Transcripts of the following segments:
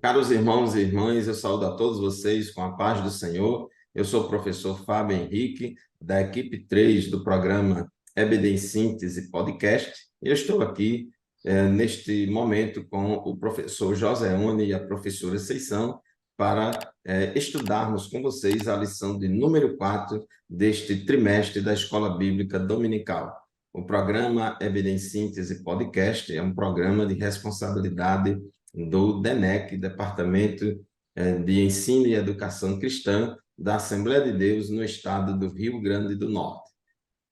Caros irmãos e irmãs, eu saúdo a todos vocês com a paz do Senhor. Eu sou o professor Fábio Henrique, da equipe 3 do programa EBD em Síntese Podcast. Eu estou aqui neste momento com o professor Joseone e a professora Seição para estudarmos com vocês a lição de número 4 deste trimestre da Escola Bíblica Dominical. O programa EBD em Síntese Podcast é um programa de responsabilidade do DENEC, Departamento de Ensino e Educação Cristã da Assembleia de Deus no estado do Rio Grande do Norte.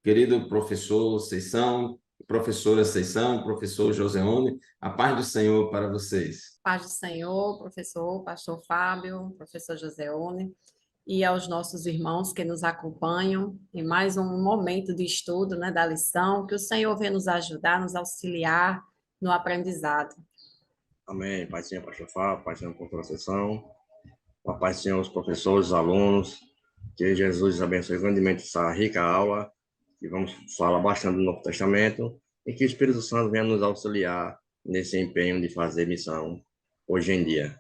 Querido professor Seição, professora Seição, professor Joseone, a paz do Senhor para vocês. Paz do Senhor, professor, pastor Fábio, professor Joseone, e aos nossos irmãos que nos acompanham em mais um momento de estudo, né, da lição, que o Senhor venha nos ajudar, nos auxiliar no aprendizado. Amém. Pai do Senhor, pastor Fábio, Pai do Senhor, por toda a sessão. A paz do Senhor, os professores, os alunos. Que Jesus abençoe grandemente essa rica aula. E vamos falar bastante do Novo Testamento. E que o Espírito Santo venha nos auxiliar nesse empenho de fazer missão hoje em dia.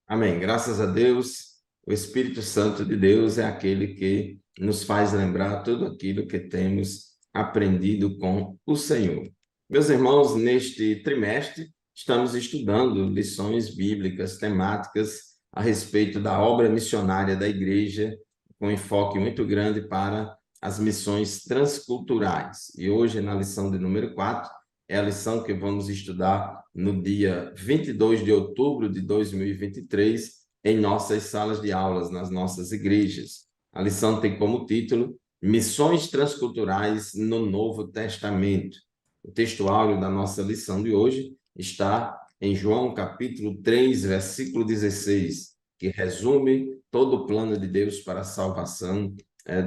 Amém. Graças a Deus, o Espírito Santo de Deus é aquele que nos faz lembrar tudo aquilo que temos aprendido com o Senhor. Meus irmãos, neste trimestre, estamos estudando lições bíblicas temáticas a respeito da obra missionária da igreja, com enfoque muito grande para as missões transculturais. E hoje, na lição de número 4, é a lição que vamos estudar no dia 22 de outubro de 2023, em nossas salas de aulas, nas nossas igrejas. A lição tem como título Missões Transculturais no Novo Testamento. O textuário da nossa lição de hoje está em João capítulo 3, versículo 16, que resume todo o plano de Deus para a salvação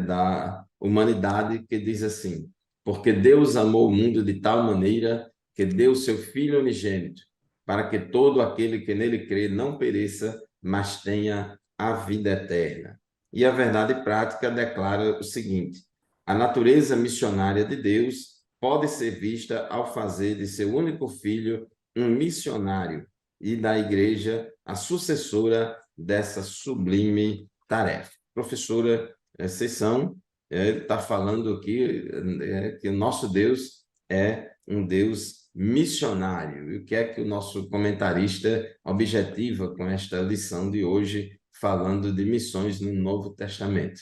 da humanidade, que diz assim: porque Deus amou o mundo de tal maneira que deu seu Filho unigênito, para que todo aquele que nele crê não pereça, mas tenha a vida eterna. E a verdade prática declara o seguinte: a natureza missionária de Deus pode ser vista ao fazer de seu único filho um missionário e da igreja a sucessora dessa sublime tarefa. Professora Seição está falando aqui que o nosso Deus é um Deus missionário. E o que é que o nosso comentarista objetiva com esta lição de hoje, falando de missões no Novo Testamento?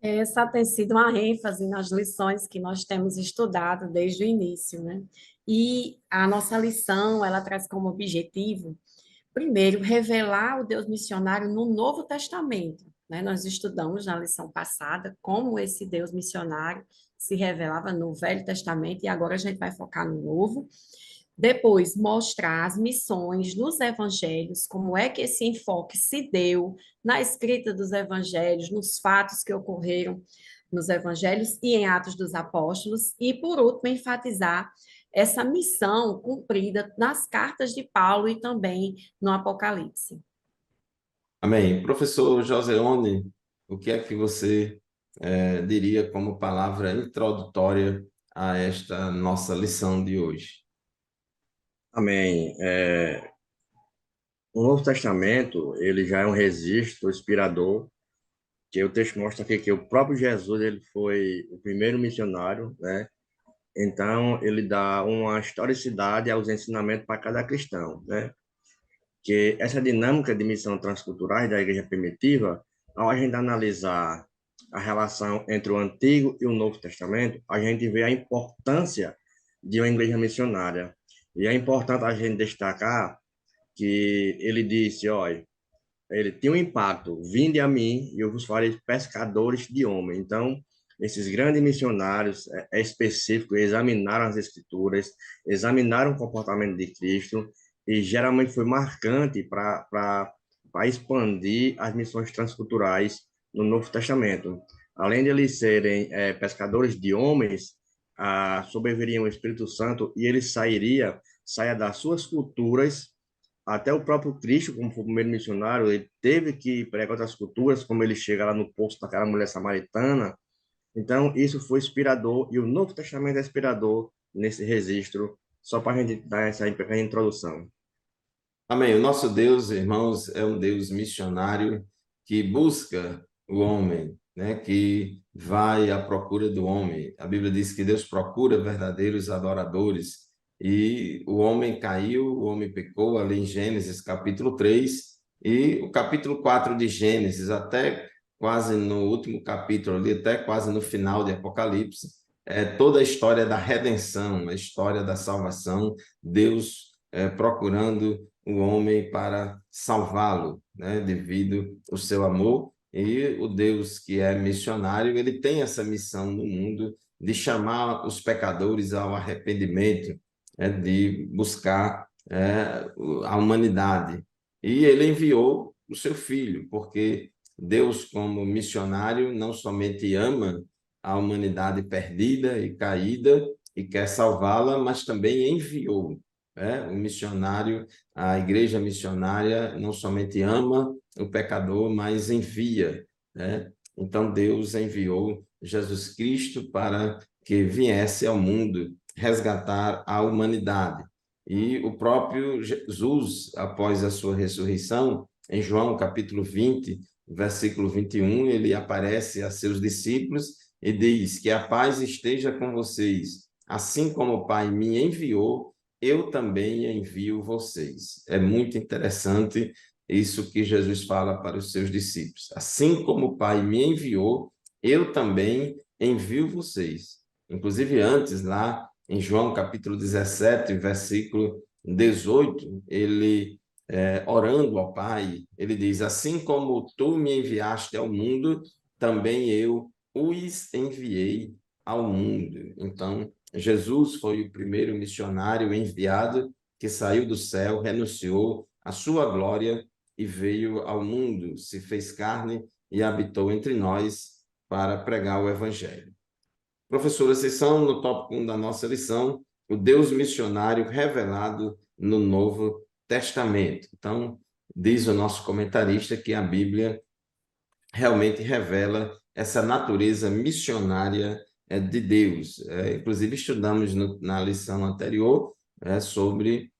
Essa tem sido uma ênfase nas lições que nós temos estudado desde o início, né? E a nossa lição, ela traz como objetivo, primeiro, revelar o Deus missionário no Novo Testamento, né? Nós estudamos na lição passada como esse Deus missionário se revelava no Velho Testamento e agora a gente vai focar no Novo. Depois, mostrar as missões nos evangelhos, como é que esse enfoque se deu na escrita dos evangelhos, nos fatos que ocorreram nos evangelhos e em Atos dos Apóstolos. E, por último, enfatizar essa missão cumprida nas cartas de Paulo e também no Apocalipse. Amém. Professor Joseone, o que é que você diria como palavra introdutória a esta nossa lição de hoje? Amém. O Novo Testamento, ele já é um registro inspirador, que o texto mostra aqui que o próprio Jesus, ele foi o primeiro missionário, né? Então, ele dá uma historicidade aos ensinamentos para cada cristão, né? Que essa dinâmica de missão transculturais da igreja primitiva, ao a gente analisar a relação entre o Antigo e o Novo Testamento, a gente vê a importância de uma igreja missionária. E é importante a gente destacar que ele disse, olha, ele tinha um impacto, vinde a mim e eu vos farei pescadores de homens. Então, esses grandes missionários é específico, examinaram as escrituras, examinaram o comportamento de Cristo e geralmente foi marcante para expandir as missões transculturais no Novo Testamento. Além de eles serem pescadores de homens, sobreviria o Espírito Santo e ele saia das suas culturas até o próprio Cristo, como foi o primeiro missionário, ele teve que pregar outras culturas, como ele chega lá no poço daquela mulher samaritana. Então, isso foi inspirador, e o Novo Testamento é inspirador nesse registro, só para a gente dar essa pequena introdução. Amém. O nosso Deus, irmãos, é um Deus missionário que busca o homem, né? Que vai à procura do homem. A Bíblia diz que Deus procura verdadeiros adoradores. E o homem caiu, o homem pecou, ali em Gênesis capítulo 3 e o capítulo 4 de Gênesis, até quase no último capítulo ali, até quase no final de Apocalipse, é toda a história da redenção, a história da salvação, Deus procurando o homem para salvá-lo, né, devido ao seu amor. E o Deus que é missionário, ele tem essa missão no mundo de chamar os pecadores ao arrependimento, de buscar a humanidade. E ele enviou o seu filho, porque Deus, como missionário, não somente ama a humanidade perdida e caída e quer salvá-la, mas também enviou o missionário, a igreja missionária não somente ama o pecador, mas envia, né? Então Deus enviou Jesus Cristo para que viesse ao mundo resgatar a humanidade. E o próprio Jesus, após a sua ressurreição, em João capítulo 20, versículo 21, ele aparece a seus discípulos e diz que a paz esteja com vocês, assim como o Pai me enviou, eu também envio vocês. É muito interessante isso que Jesus fala para os seus discípulos. Assim como o Pai me enviou, eu também envio vocês. Inclusive, antes, lá em João capítulo 17, versículo 18, ele, orando ao Pai, ele diz: assim como tu me enviaste ao mundo, também eu os enviei ao mundo. Então, Jesus foi o primeiro missionário enviado que saiu do céu, renunciou à sua glória e veio ao mundo, se fez carne e habitou entre nós para pregar o evangelho. Professora, vocês são no tópico 1 da nossa lição, o Deus missionário revelado no Novo Testamento. Então, diz o nosso comentarista que a Bíblia realmente revela essa natureza missionária de Deus. Inclusive, estudamos na lição anterior sobre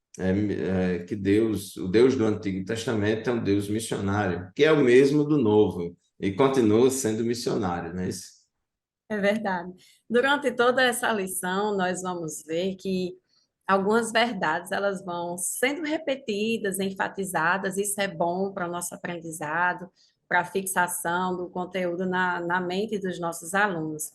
que Deus, o Deus do Antigo Testamento é um Deus missionário, que é o mesmo do Novo, e continua sendo missionário, não é isso? É verdade. Durante toda essa lição, nós vamos ver que algumas verdades elas vão sendo repetidas, enfatizadas. Isso é bom para o nosso aprendizado, para a fixação do conteúdo na mente dos nossos alunos.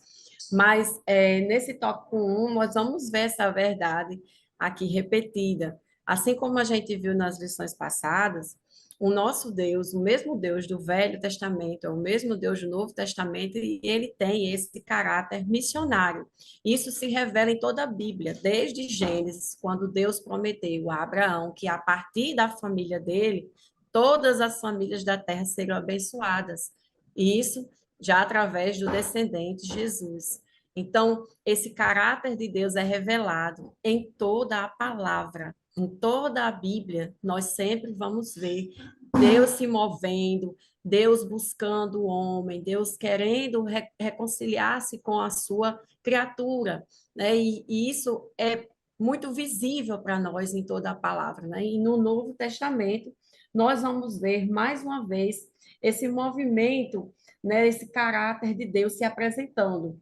Mas nesse tópico 1, nós vamos ver essa verdade aqui repetida. Assim como a gente viu nas lições passadas, o nosso Deus, o mesmo Deus do Velho Testamento, é o mesmo Deus do Novo Testamento, e ele tem esse caráter missionário. Isso se revela em toda a Bíblia, desde Gênesis, quando Deus prometeu a Abraão que a partir da família dele, todas as famílias da terra seriam abençoadas. E isso já através do descendente Jesus. Então, esse caráter de Deus é revelado em toda a palavra. Em toda a Bíblia, nós sempre vamos ver Deus se movendo, Deus buscando o homem, Deus querendo reconciliar-se com a sua criatura, né? E isso é muito visível para nós em toda a palavra, né? E no Novo Testamento, nós vamos ver mais uma vez esse movimento, né? Esse caráter de Deus se apresentando.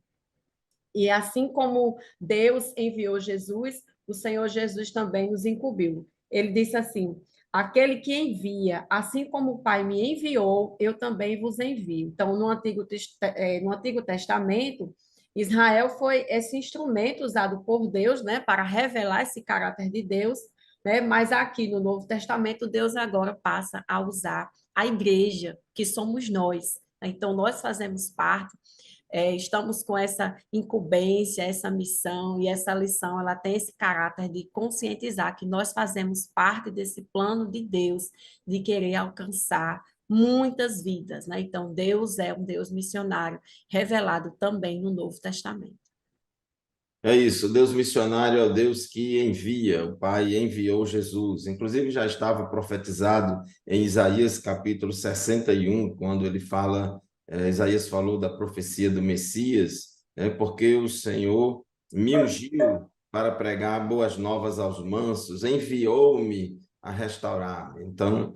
E assim como Deus enviou Jesus, o Senhor Jesus também nos incumbiu. Ele disse assim: aquele que envia, assim como o Pai me enviou, eu também vos envio. Então, no Antigo Testamento, Israel foi esse instrumento usado por Deus, né, para revelar esse caráter de Deus, né? Mas aqui no Novo Testamento, Deus agora passa a usar a igreja, que somos nós. Então, nós fazemos parte, estamos com essa incumbência, essa missão, e essa lição, ela tem esse caráter de conscientizar que nós fazemos parte desse plano de Deus, de querer alcançar muitas vidas, né? Então, Deus é um Deus missionário, revelado também no Novo Testamento. É isso, o Deus missionário é o Deus que envia, o Pai enviou Jesus. Inclusive, já estava profetizado em Isaías capítulo 61, quando ele fala, Isaías falou da profecia do Messias, porque o Senhor me ungiu para pregar boas novas aos mansos, enviou-me a restaurar. Então,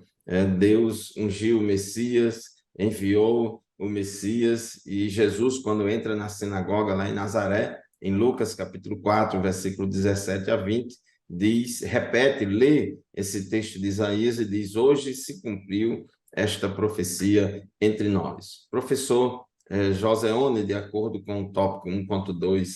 Deus ungiu o Messias, enviou o Messias, e Jesus, quando entra na sinagoga lá em Nazaré, em Lucas capítulo 4, versículo 17 a 20, diz, repete, lê esse texto de Isaías e diz, hoje se cumpriu esta profecia entre nós. Professor Joseone, de acordo com o tópico 1.2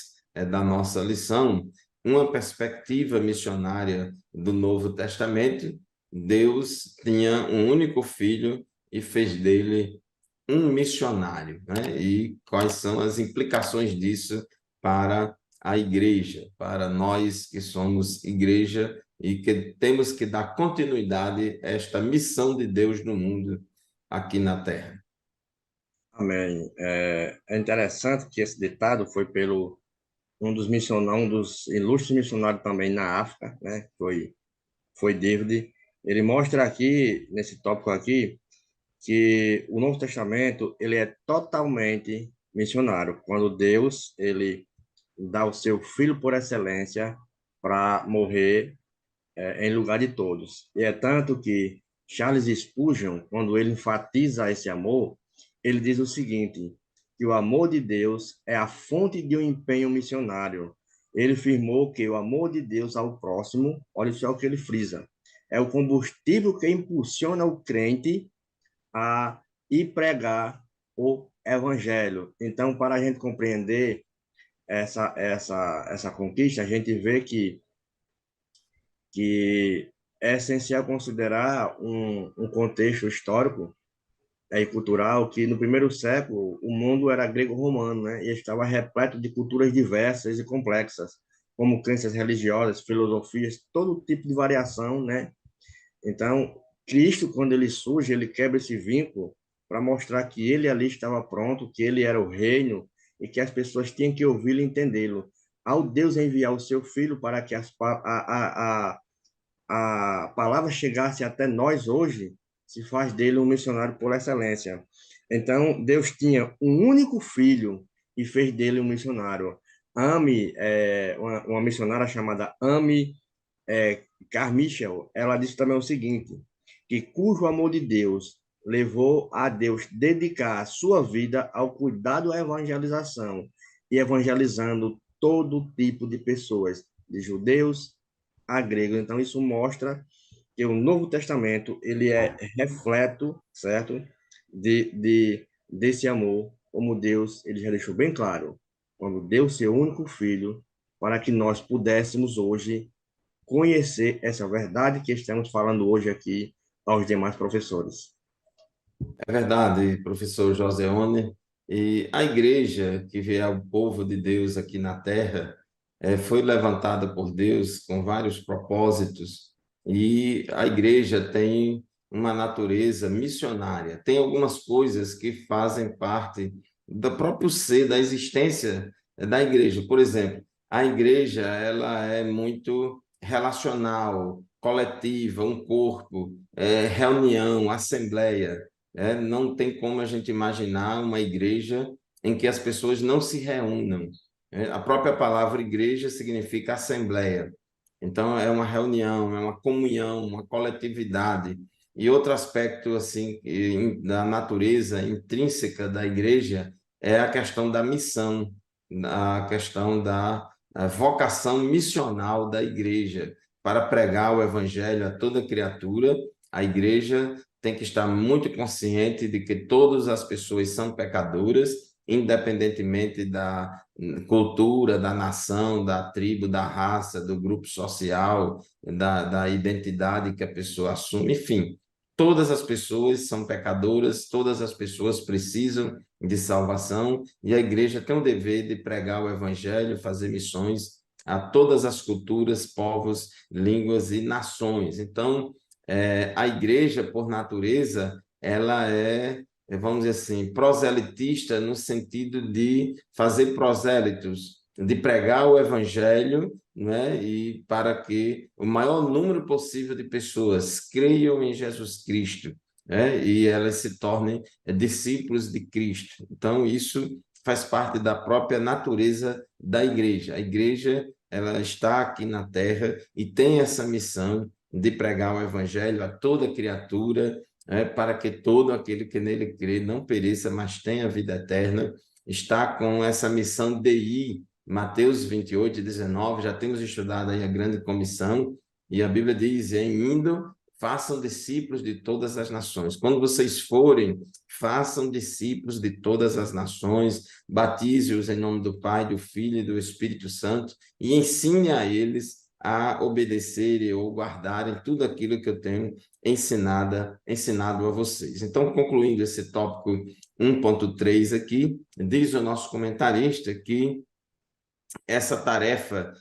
da nossa lição, uma perspectiva missionária do Novo Testamento, Deus tinha um único filho e fez dele um missionário, né? E quais são as implicações disso para a igreja, para nós que somos igreja e que temos que dar continuidade a esta missão de Deus no mundo aqui na Terra. Amém. É interessante que esse ditado foi pelo um dos ilustres missionários também na África, né? Foi David. Ele mostra aqui nesse tópico aqui que o Novo Testamento ele é totalmente missionário. Quando Deus ele dá o seu filho por excelência para morrer em lugar de todos. E é tanto que Charles Spurgeon, quando ele enfatiza esse amor, ele diz o seguinte, que o amor de Deus é a fonte de um empenho missionário. Ele afirmou que o amor de Deus ao próximo, olha só o que ele frisa, é o combustível que impulsiona o crente a ir pregar o evangelho. Então, para a gente compreender essa conquista, a gente vê que é essencial considerar um contexto histórico e cultural que no primeiro século o mundo era grego-romano, né? E estava repleto de culturas diversas e complexas, como crenças religiosas, filosofias, todo tipo de variação, né? Então, Cristo, quando ele surge, ele quebra esse vínculo para mostrar que ele ali estava pronto, que ele era o reino e que as pessoas tinham que ouvi-lo e entendê-lo. Ao Deus enviar o seu filho para que a palavra chegasse até nós hoje, se faz dele um missionário por excelência. Então, Deus tinha um único filho e fez dele um missionário. Uma missionária chamada Amy Carmichael, ela disse também o seguinte, que cujo amor de Deus levou a Deus dedicar a sua vida ao cuidado da evangelização e evangelizando todo tipo de pessoas, de judeus a gregos. Então, isso mostra que o Novo Testamento ele é refleto, certo, desse amor, como Deus ele já deixou bem claro, quando deu seu único filho para que nós pudéssemos hoje conhecer essa verdade que estamos falando hoje aqui aos demais professores. É verdade, professor Joseone. E a igreja, que é o povo de Deus aqui na Terra, foi levantada por Deus com vários propósitos, e a igreja tem uma natureza missionária. Tem algumas coisas que fazem parte do próprio ser, da existência da igreja. Por exemplo, a igreja ela é muito relacional, coletiva, um corpo, reunião, assembleia. Não tem como a gente imaginar uma igreja em que as pessoas não se reúnam. A própria palavra igreja significa assembleia. Então, é uma reunião, é uma comunhão, uma coletividade. E outro aspecto assim da natureza intrínseca da igreja é a questão da missão, a questão da vocação missional da igreja para pregar o evangelho a toda criatura. A igreja tem que estar muito consciente de que todas as pessoas são pecadoras, independentemente da cultura, da nação, da tribo, da raça, do grupo social, da identidade que a pessoa assume, enfim. Todas as pessoas são pecadoras, todas as pessoas precisam de salvação, e a igreja tem o dever de pregar o evangelho, fazer missões a todas as culturas, povos, línguas e nações. Então, a igreja, por natureza, ela vamos dizer assim, proselitista no sentido de fazer prosélitos, de pregar o evangelho, né? E para que o maior número possível de pessoas creiam em Jesus Cristo, né? E elas se tornem discípulos de Cristo. Então, isso faz parte da própria natureza da igreja. A igreja, ela está aqui na Terra e tem essa missão de pregar o evangelho a toda criatura, para que todo aquele que nele crê não pereça, mas tenha vida eterna. Está com essa missão de ir. Mateus 28, 19, já temos estudado aí a grande comissão, e a Bíblia diz, indo, façam discípulos de todas as nações. Quando vocês forem, façam discípulos de todas as nações, batize-os em nome do Pai, do Filho e do Espírito Santo, e ensine a eles a obedecerem ou guardarem tudo aquilo que eu tenho ensinado a vocês. Então, concluindo esse tópico 1.3 aqui, diz o nosso comentarista que essa tarefa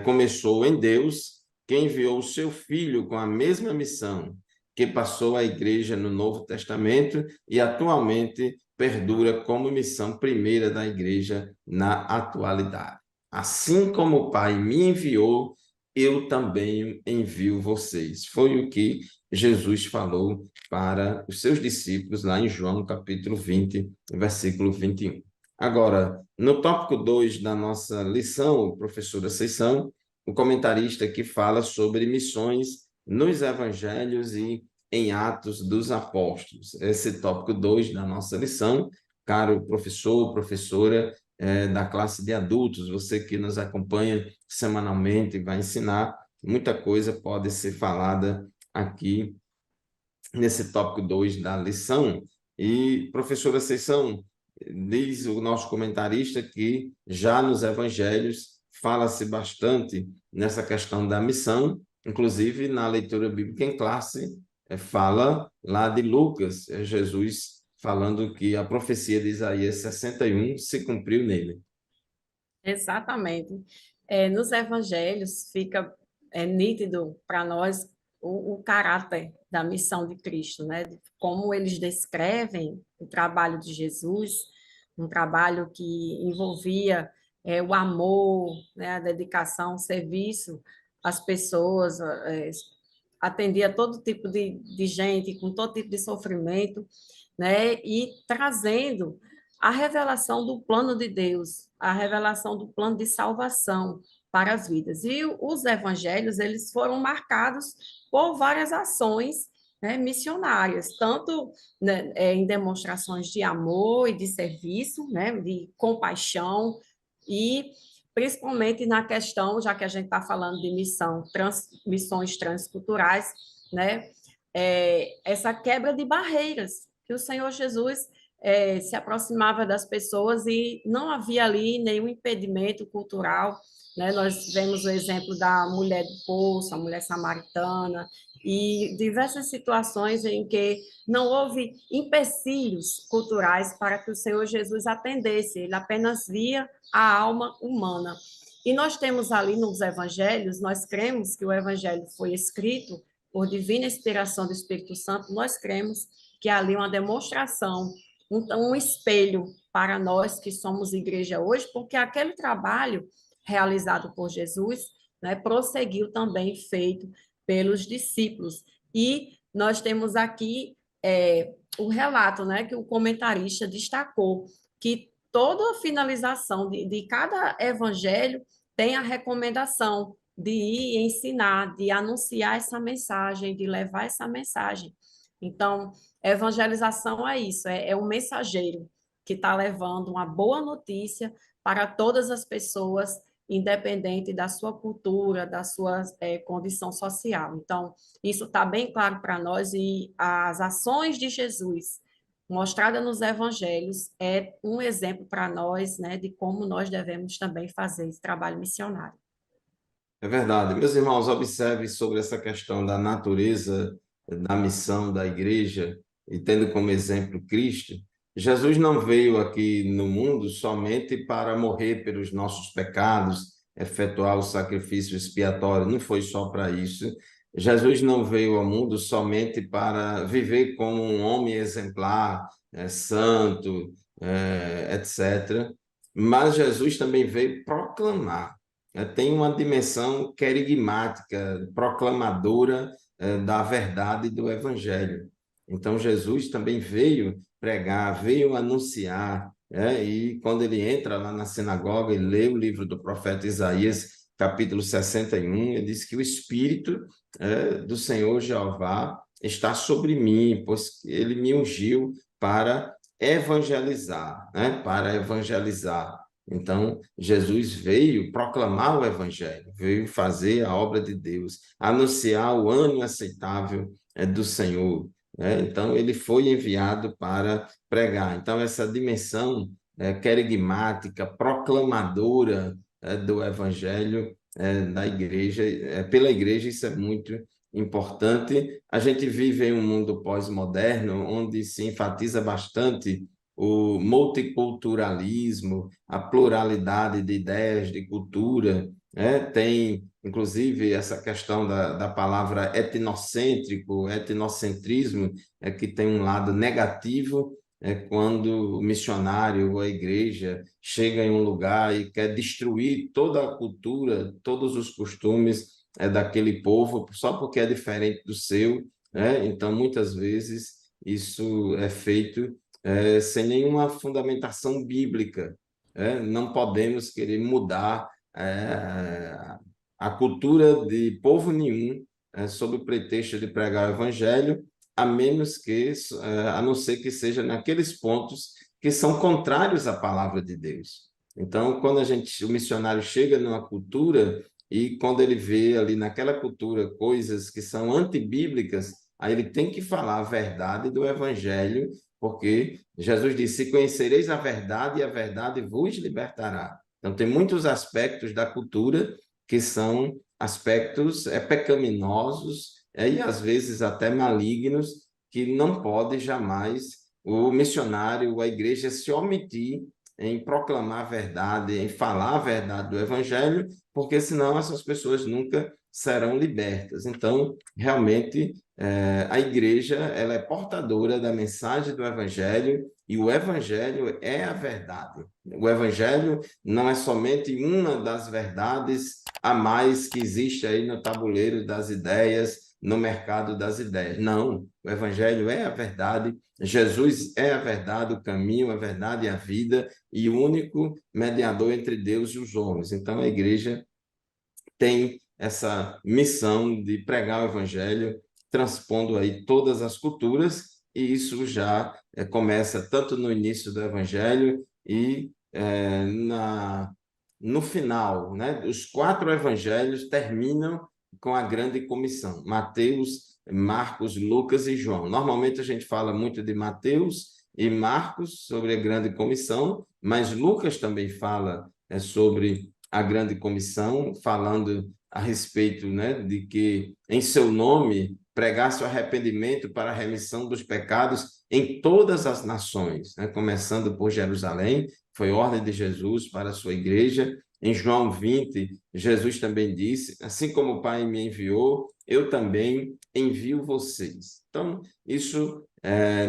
começou em Deus, que enviou o seu Filho com a mesma missão que passou a igreja no Novo Testamento e atualmente perdura como missão primeira da igreja na atualidade. Assim como o Pai me enviou, eu também envio vocês. Foi o que Jesus falou para os seus discípulos lá em João, capítulo 20, versículo 21. Agora, no tópico 2 da nossa lição, professora Seção, o comentarista que fala sobre missões nos evangelhos e em Atos dos Apóstolos. Esse tópico 2 da nossa lição, caro professor, professora da classe de adultos, você que nos acompanha semanalmente, vai ensinar, muita coisa pode ser falada aqui nesse tópico 2 da lição. E, professora Seção, diz o nosso comentarista que já nos evangelhos fala-se bastante nessa questão da missão, inclusive na leitura bíblica em classe, fala lá de Lucas, Jesus falando que a profecia de Isaías 61 se cumpriu nele. Exatamente. Nos evangelhos fica nítido para nós o caráter da missão de Cristo, né? Como eles descrevem o trabalho de Jesus, um trabalho que envolvia o amor, né? A dedicação, o serviço às pessoas, atendia todo tipo de gente, com todo tipo de sofrimento, né? E trazendo a revelação do plano de Deus, a revelação do plano de salvação para as vidas. E os evangelhos, eles foram marcados por várias ações, né, missionárias, tanto, né, em demonstrações de amor e de serviço, né, de compaixão, e principalmente na questão, já que a gente está falando de missões transculturais, né, essa quebra de barreiras, que o Senhor Jesus se aproximava das pessoas e não havia ali nenhum impedimento cultural, né? Nós vemos o exemplo da mulher do poço, a mulher samaritana, e diversas situações em que não houve empecilhos culturais para que o Senhor Jesus atendesse, ele apenas via a alma humana. E nós temos ali nos evangelhos, nós cremos que o evangelho foi escrito por divina inspiração do Espírito Santo, nós cremos que há ali uma demonstração, um espelho para nós que somos igreja hoje, porque aquele trabalho realizado por Jesus, né, prosseguiu também feito pelos discípulos. E nós temos aqui o relato, né, que o comentarista destacou, que toda a finalização de cada evangelho tem a recomendação de ir ensinar, de anunciar essa mensagem, de levar essa mensagem. Então, evangelização é isso, é um mensageiro que está levando uma boa notícia para todas as pessoas, independente da sua cultura, da sua condição social. Então, isso está bem claro para nós e as ações de Jesus mostrada nos evangelhos é um exemplo para nós, né, de como nós devemos também fazer esse trabalho missionário. É verdade. Meus irmãos, observe sobre essa questão da natureza da missão da igreja e tendo como exemplo Cristo. Jesus não veio aqui no mundo somente para morrer pelos nossos pecados, efetuar o sacrifício expiatório, não foi só para isso. Jesus não veio ao mundo somente para viver como um homem exemplar, santo, etc. Mas Jesus também veio proclamar. Tem uma dimensão querigmática, proclamadora da verdade do Evangelho. Então, Jesus também veio pregar, veio anunciar, e quando ele entra lá na sinagoga e lê o livro do profeta Isaías, capítulo 61, ele diz que o Espírito do Senhor Jeová está sobre mim, pois ele me ungiu para evangelizar, né? Para evangelizar. Então, Jesus veio proclamar o evangelho, veio fazer a obra de Deus, anunciar o ano aceitável do Senhor, né? Então, ele foi enviado para pregar. Então, essa dimensão querigmática, proclamadora do evangelho da igreja, pela igreja, isso é muito importante. A gente vive em um mundo pós-moderno, onde se enfatiza bastante o multiculturalismo, a pluralidade de ideias, de cultura, né? Tem, inclusive, essa questão da palavra etnocêntrico, etnocentrismo, que tem um lado negativo, quando o missionário ou a igreja chega em um lugar e quer destruir toda a cultura, todos os costumes daquele povo, só porque é diferente do seu, né? Então, muitas vezes, isso é feito sem nenhuma fundamentação bíblica. Não podemos querer mudar a cultura de povo nenhum sob o pretexto de pregar o evangelho, a menos que, a não ser que seja naqueles pontos que são contrários à palavra de Deus. Então, quando o missionário chega numa cultura e quando ele vê ali naquela cultura coisas que são antibíblicas, aí ele tem que falar a verdade do evangelho, porque Jesus disse: conhecereis a verdade e a verdade vos libertará. Então, tem muitos aspectos da cultura que são aspectos pecaminosos e às vezes até malignos, que não pode jamais o missionário, a igreja se omitir em proclamar a verdade, em falar a verdade do evangelho, porque senão essas pessoas nunca serão libertas. Então, realmente, a igreja ela é portadora da mensagem do evangelho e o evangelho é a verdade. O evangelho não é somente uma das verdades a mais que existe aí no tabuleiro das ideias, no mercado das ideias. Não, o evangelho é a verdade, Jesus é a verdade, o caminho, a verdade e a vida, e o único mediador entre Deus e os homens. Então, a igreja tem essa missão de pregar o evangelho, transpondo aí todas as culturas, e isso já começa tanto no início do evangelho e no final, né? Os 4 evangelhos terminam com a grande comissão: Mateus, Marcos, Lucas e João. Normalmente a gente fala muito de Mateus e Marcos sobre a grande comissão, mas Lucas também fala sobre a grande comissão, falando a respeito, né, de que em seu nome pregasse o arrependimento para a remissão dos pecados em todas as nações, né, começando por Jerusalém. Foi ordem de Jesus para a sua igreja. Em João 20, Jesus também disse: assim como o Pai me enviou, eu também envio vocês. Então, isso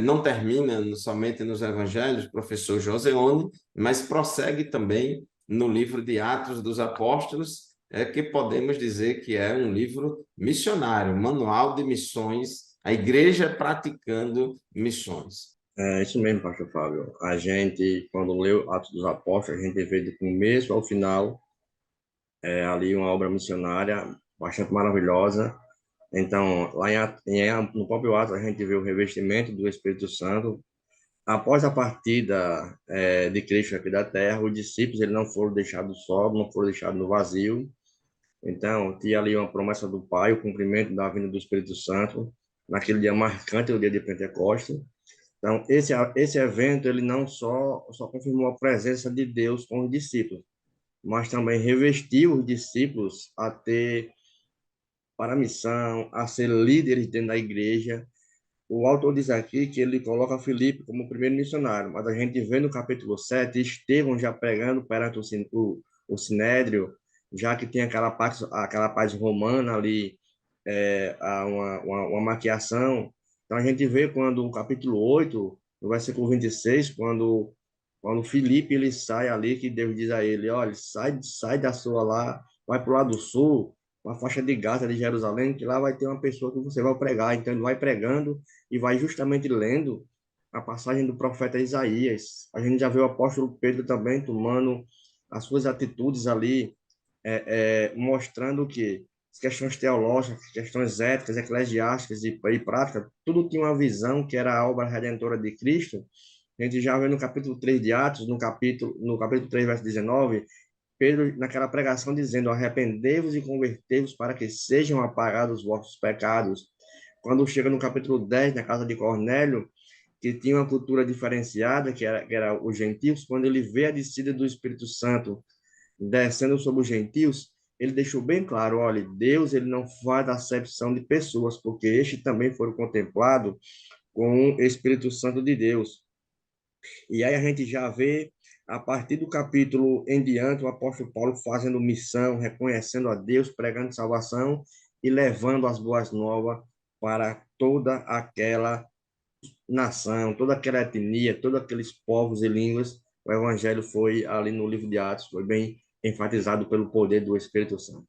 não termina somente nos evangelhos, professor Joseone, mas prossegue também no livro de Atos dos Apóstolos, que podemos dizer que é um livro missionário, um manual de missões, a igreja praticando missões. É isso mesmo, pastor Fábio. A gente, quando leu Atos dos Apóstolos, a gente vê do começo ao final ali uma obra missionária bastante maravilhosa. Então, lá no próprio Atos, a gente vê o revestimento do Espírito Santo. Após a partida de Cristo aqui da terra, os discípulos eles não foram deixados só, não foram deixados no vazio. Então, tinha ali uma promessa do Pai, o cumprimento da vinda do Espírito Santo, naquele dia marcante, o dia de Pentecostes. Então, esse evento, ele não só confirmou a presença de Deus com os discípulos, mas também revestiu os discípulos a ter para a missão, a ser líderes dentro da igreja. O autor diz aqui que ele coloca Filipe como o primeiro missionário, mas a gente vê no capítulo 7 Estevão já pregando perante o Sinédrio, já que tem aquela parte romana ali, uma maquiação. Então a gente vê quando o capítulo 8 no versículo 26, quando Filipe ele sai ali, que Deus diz a ele: olha, sai da sua lá, vai para o lado sul, uma faixa de Gaza de Jerusalém, que lá vai ter uma pessoa que você vai pregar. Então ele vai pregando e vai justamente lendo a passagem do profeta Isaías. A gente já vê o apóstolo Pedro também tomando as suas atitudes ali mostrando que as questões teológicas, questões éticas, eclesiásticas e práticas, tudo tinha uma visão que era a obra redentora de Cristo. A gente já vê no capítulo 3 de Atos, no capítulo 3, verso 19, Pedro, naquela pregação, dizendo: arrependei-vos e convertei-vos para que sejam apagados os vossos pecados. Quando chega no capítulo 10, na casa de Cornélio, que tinha uma cultura diferenciada, que era os gentios, quando ele vê a descida do Espírito Santo descendo sobre os gentios, ele deixou bem claro: olha, Deus ele não faz acepção de pessoas, porque estes também foram contemplados com o Espírito Santo de Deus. E aí a gente já vê, a partir do capítulo em diante, o apóstolo Paulo fazendo missão, reconhecendo a Deus, pregando salvação e levando as boas novas para toda aquela nação, toda aquela etnia, todos aqueles povos e línguas. O evangelho foi ali no livro de Atos, foi bem enfatizado pelo poder do Espírito Santo.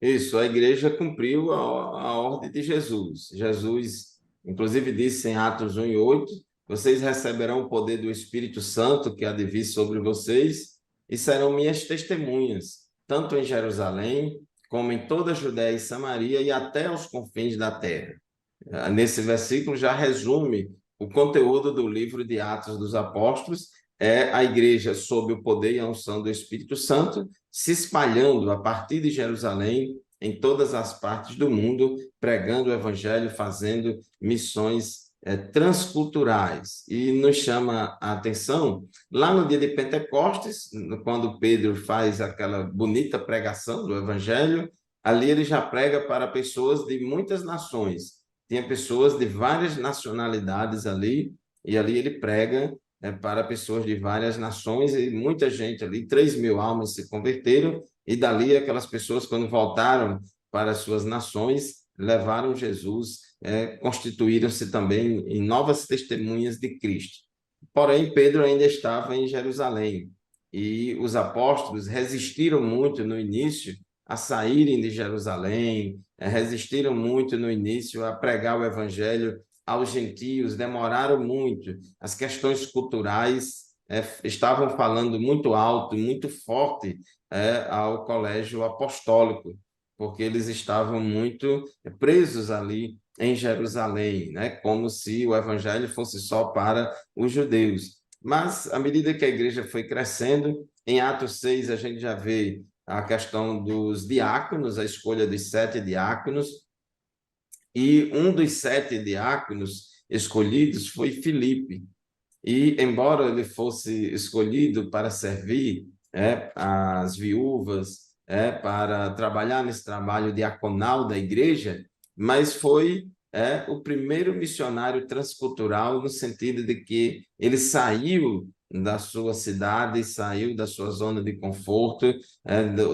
Isso, a igreja cumpriu a ordem de Jesus. Jesus, inclusive, disse em Atos 1:8: vocês receberão o poder do Espírito Santo que há de vir sobre vocês e serão minhas testemunhas, tanto em Jerusalém, como em toda a Judéia e Samaria e até aos confins da terra. Nesse versículo já resume o conteúdo do livro de Atos dos Apóstolos, é a igreja sob o poder e a unção do Espírito Santo, se espalhando a partir de Jerusalém em todas as partes do mundo, pregando o evangelho, fazendo missões transculturais. E nos chama a atenção, lá no dia de Pentecostes, quando Pedro faz aquela bonita pregação do evangelho, ali ele já prega para pessoas de muitas nações. Tinha pessoas de várias nacionalidades ali, e ali ele prega para pessoas de várias nações, e muita gente ali, 3.000 almas se converteram, e dali aquelas pessoas, quando voltaram para as suas nações, levaram Jesus, constituíram-se também em novas testemunhas de Cristo. Porém, Pedro ainda estava em Jerusalém, e os apóstolos resistiram muito no início a saírem de Jerusalém, resistiram muito no início a pregar o evangelho aos gentios, demoraram muito. As questões culturais estavam falando muito alto, muito forte ao colégio apostólico, porque eles estavam muito presos ali em Jerusalém, né? Como se o evangelho fosse só para os judeus. Mas, à medida que a igreja foi crescendo, em Atos 6 a gente já vê a questão dos diáconos, a escolha dos 7 diáconos, e um dos 7 diáconos escolhidos foi Filipe. E, embora ele fosse escolhido para servir as viúvas, para trabalhar nesse trabalho diaconal da igreja, mas foi o primeiro missionário transcultural, no sentido de que ele saiu da sua cidade, saiu da sua zona de conforto,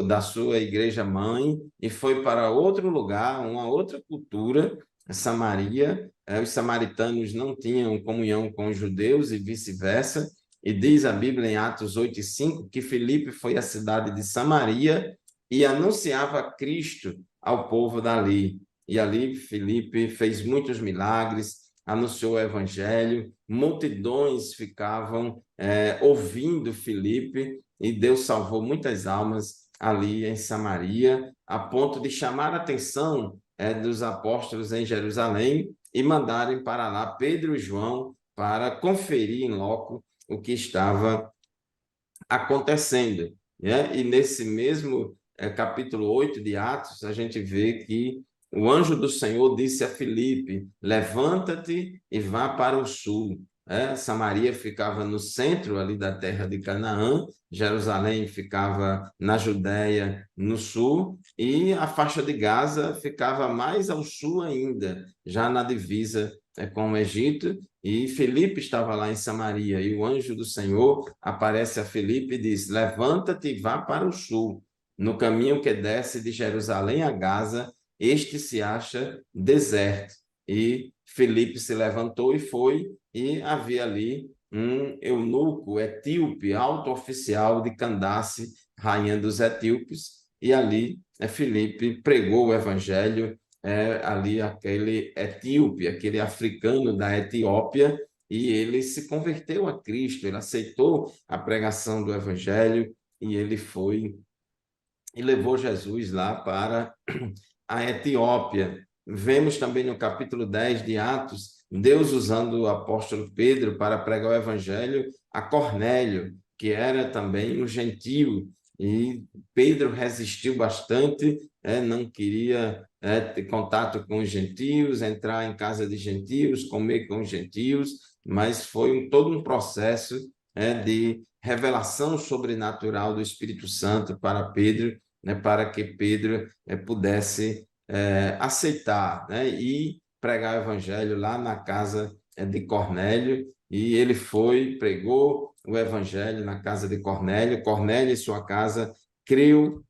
da sua igreja mãe, e foi para outro lugar, uma outra cultura, Samaria. Os samaritanos não tinham comunhão com os judeus e vice-versa, e diz a Bíblia em Atos 8:5 que Filipe foi à cidade de Samaria e anunciava Cristo ao povo dali. E ali Filipe fez muitos milagres, anunciou o evangelho, multidões ficavam ouvindo Filipe, e Deus salvou muitas almas ali em Samaria, a ponto de chamar a atenção dos apóstolos em Jerusalém e mandarem para lá Pedro e João para conferir em loco o que estava acontecendo. Né? E nesse mesmo capítulo 8 de Atos, a gente vê que o anjo do Senhor disse a Filipe: levanta-te e vá para o sul. Samaria ficava no centro ali da terra de Canaã, Jerusalém ficava na Judéia, no sul, e a faixa de Gaza ficava mais ao sul ainda, já na divisa com o Egito. E Filipe estava lá em Samaria, e o anjo do Senhor aparece a Filipe e diz: levanta-te e vá para o sul, no caminho que desce de Jerusalém a Gaza, este se acha deserto. E Filipe se levantou e foi, e havia ali um eunuco etíope, alto oficial de Candace, rainha dos etíopes, e ali Filipe pregou o evangelho ali aquele etíope, aquele africano da Etiópia, e ele se converteu a Cristo, ele aceitou a pregação do evangelho, e ele foi e levou Jesus lá para a Etiópia. Vemos também no capítulo 10 de Atos, Deus usando o apóstolo Pedro para pregar o evangelho a Cornélio, que era também um gentio, e Pedro resistiu bastante, não queria ter contato com os gentios, entrar em casa de gentios, comer com os gentios, mas foi todo um processo de revelação sobrenatural do Espírito Santo para Pedro, para que Pedro pudesse aceitar, e pregar o evangelho lá na casa de Cornélio, e ele foi, pregou o evangelho na casa de Cornélio. Cornélio e sua casa creu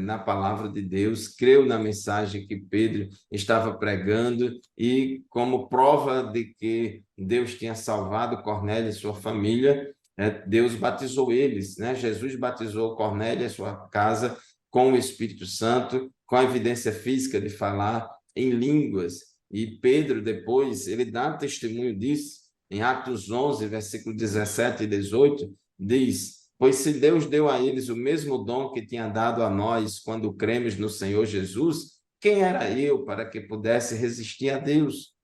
na palavra de Deus, creu na mensagem que Pedro estava pregando, e como prova de que Deus tinha salvado Cornélio e sua família, Deus batizou eles, né? Jesus batizou Cornélio e sua casa com o Espírito Santo, com a evidência física de falar em línguas. E Pedro, depois, ele dá testemunho disso, em Atos 11, versículo 17 e 18, diz: pois se Deus deu a eles o mesmo dom que tinha dado a nós quando cremos no Senhor Jesus, quem era eu para que pudesse resistir a Deus?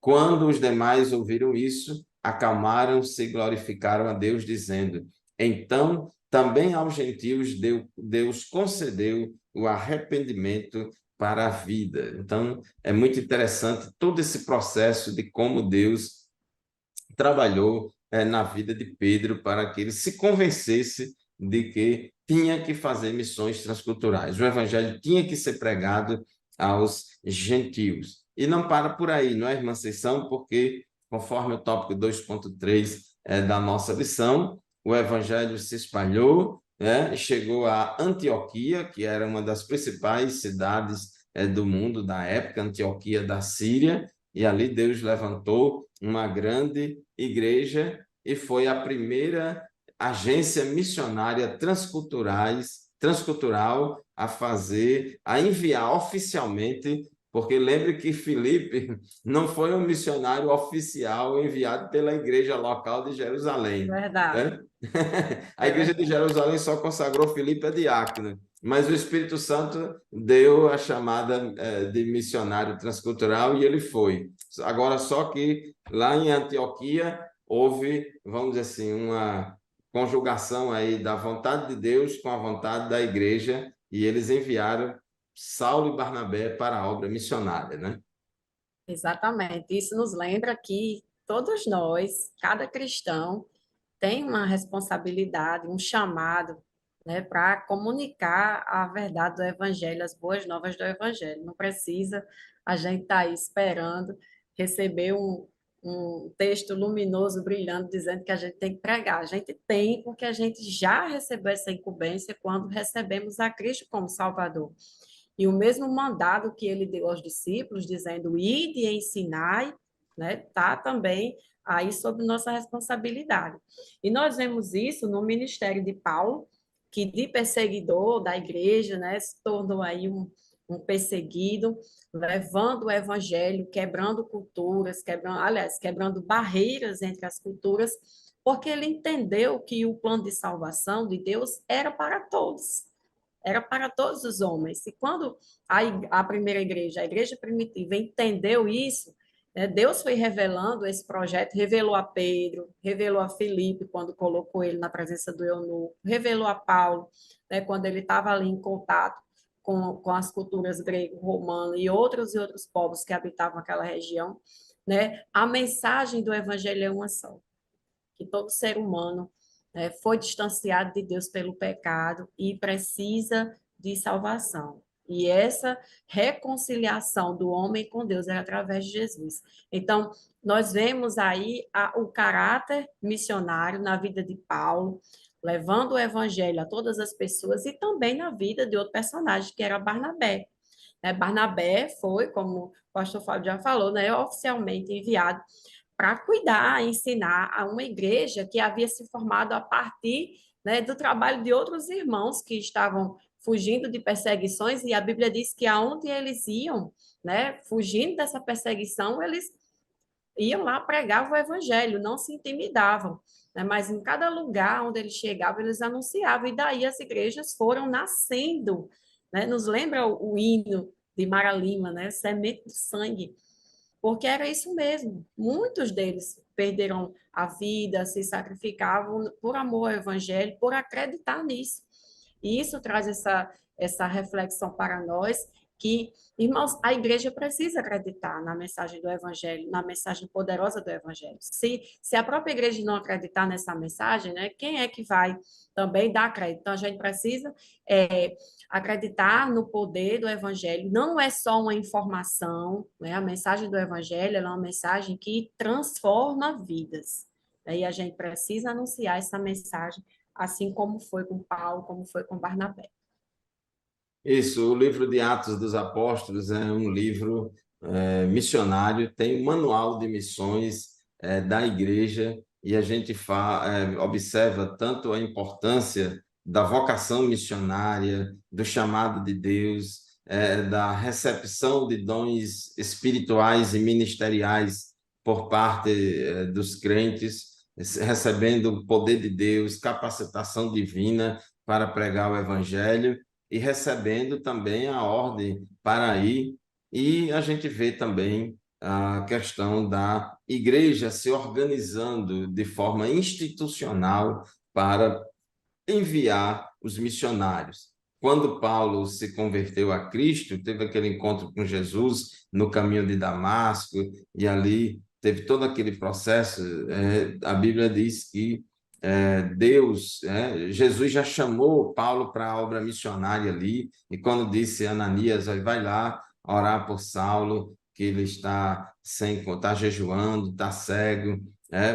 Quando os demais ouviram isso, acalmaram-se e glorificaram a Deus, dizendo: então, também aos gentios Deus concedeu o arrependimento para a vida. Então, é muito interessante todo esse processo de como Deus trabalhou na vida de Pedro para que ele se convencesse de que tinha que fazer missões transculturais. O evangelho tinha que ser pregado aos gentios. E não para por aí, não é, irmã Conceição? Porque, conforme o tópico 2.3 da nossa lição, o evangelho se espalhou, chegou a Antioquia, que era uma das principais cidades do mundo da época, Antioquia da Síria, e ali Deus levantou uma grande igreja e foi a primeira agência missionária transcultural a enviar oficialmente, porque lembre que Filipe não foi um missionário oficial enviado pela igreja local de Jerusalém. Verdade. A igreja de Jerusalém só consagrou Filipe a diácono, mas o Espírito Santo deu a chamada de missionário transcultural e ele foi. Agora, só que lá em Antioquia houve, vamos dizer assim, uma conjugação aí da vontade de Deus com a vontade da igreja, e eles enviaram Saulo e Barnabé para a obra missionária, né? Exatamente. Isso nos lembra que todos nós, cada cristão, tem uma responsabilidade, um chamado, né, para comunicar a verdade do Evangelho, as boas novas do Evangelho. Não precisa a gente estar aí esperando receber um texto luminoso, brilhando, dizendo que a gente tem que pregar. A gente tem, porque a gente já recebeu essa incumbência quando recebemos a Cristo como Salvador. E o mesmo mandado que ele deu aos discípulos, dizendo, ide e ensinai, né, está também aí sob nossa responsabilidade. E nós vemos isso no ministério de Paulo, que de perseguidor da igreja, né, se tornou aí um perseguido, levando o evangelho, quebrando culturas, quebrando barreiras entre as culturas, porque ele entendeu que o plano de salvação de Deus era para todos os homens. E quando a primeira igreja, a igreja primitiva, entendeu isso, Deus foi revelando esse projeto, revelou a Pedro, revelou a Filipe, quando colocou ele na presença do eunuco, revelou a Paulo, né, quando ele estava ali em contato com as culturas grego, romano e outros povos que habitavam aquela região. Né? A mensagem do evangelho é uma só, que todo ser humano foi distanciado de Deus pelo pecado e precisa de salvação. E essa reconciliação do homem com Deus é através de Jesus. Então, nós vemos aí o caráter missionário na vida de Paulo, levando o evangelho a todas as pessoas e também na vida de outro personagem, que era Barnabé. Barnabé foi, como o pastor Fábio já falou, oficialmente enviado para cuidar, ensinar a uma igreja que havia se formado a partir, né, do trabalho de outros irmãos que estavam fugindo de perseguições, e a Bíblia diz que aonde eles iam, né, fugindo dessa perseguição, eles iam lá, pregavam o evangelho, não se intimidavam. né? Mas em cada lugar onde eles chegavam, eles anunciavam, e daí as igrejas foram nascendo, né? Nos lembra o hino de Mara Lima, né? Semente do sangue, porque era isso mesmo. Muitos deles perderam a vida, se sacrificavam por amor ao evangelho, por acreditar nisso. E isso traz essa reflexão para nós que, irmãos, a igreja precisa acreditar na mensagem do evangelho, na mensagem poderosa do evangelho. Se a própria igreja não acreditar nessa mensagem, né, quem é que vai também dar crédito? Então, a gente precisa acreditar no poder do evangelho. Não é só uma informação, né? A mensagem do evangelho é uma mensagem que transforma vidas. E a gente precisa anunciar essa mensagem, assim como foi com Paulo, como foi com Barnabé. Isso, o livro de Atos dos Apóstolos é um livro missionário, tem um manual de missões da igreja, e a gente observa tanto a importância da vocação missionária, do chamado de Deus, da recepção de dons espirituais e ministeriais por parte dos crentes, recebendo o poder de Deus, capacitação divina para pregar o evangelho, e recebendo também a ordem para ir. E a gente vê também a questão da igreja se organizando de forma institucional para enviar os missionários. Quando Paulo se converteu a Cristo, teve aquele encontro com Jesus no caminho de Damasco, e ali teve todo aquele processo. A Bíblia diz que Jesus já chamou Paulo para a obra missionária ali, e quando disse a Ananias, vai lá orar por Saulo, que ele está jejuando, está cego,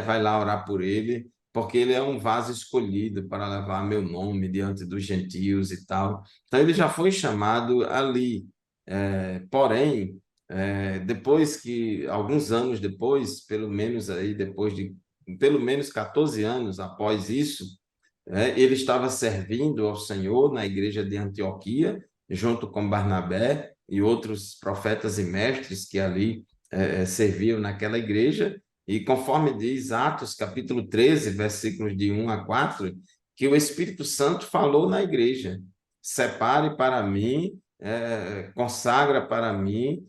vai lá orar por ele, porque ele é um vaso escolhido para levar meu nome diante dos gentios e tal. Então, ele já foi chamado ali. Porém, depois que, alguns anos depois, pelo menos aí, depois de pelo menos 14 anos após isso, ele estava servindo ao Senhor na igreja de Antioquia, junto com Barnabé e outros profetas e mestres que ali serviam naquela igreja. E conforme diz Atos, capítulo 13, versículos de 1 a 4, que o Espírito Santo falou na igreja: separe para mim, consagra para mim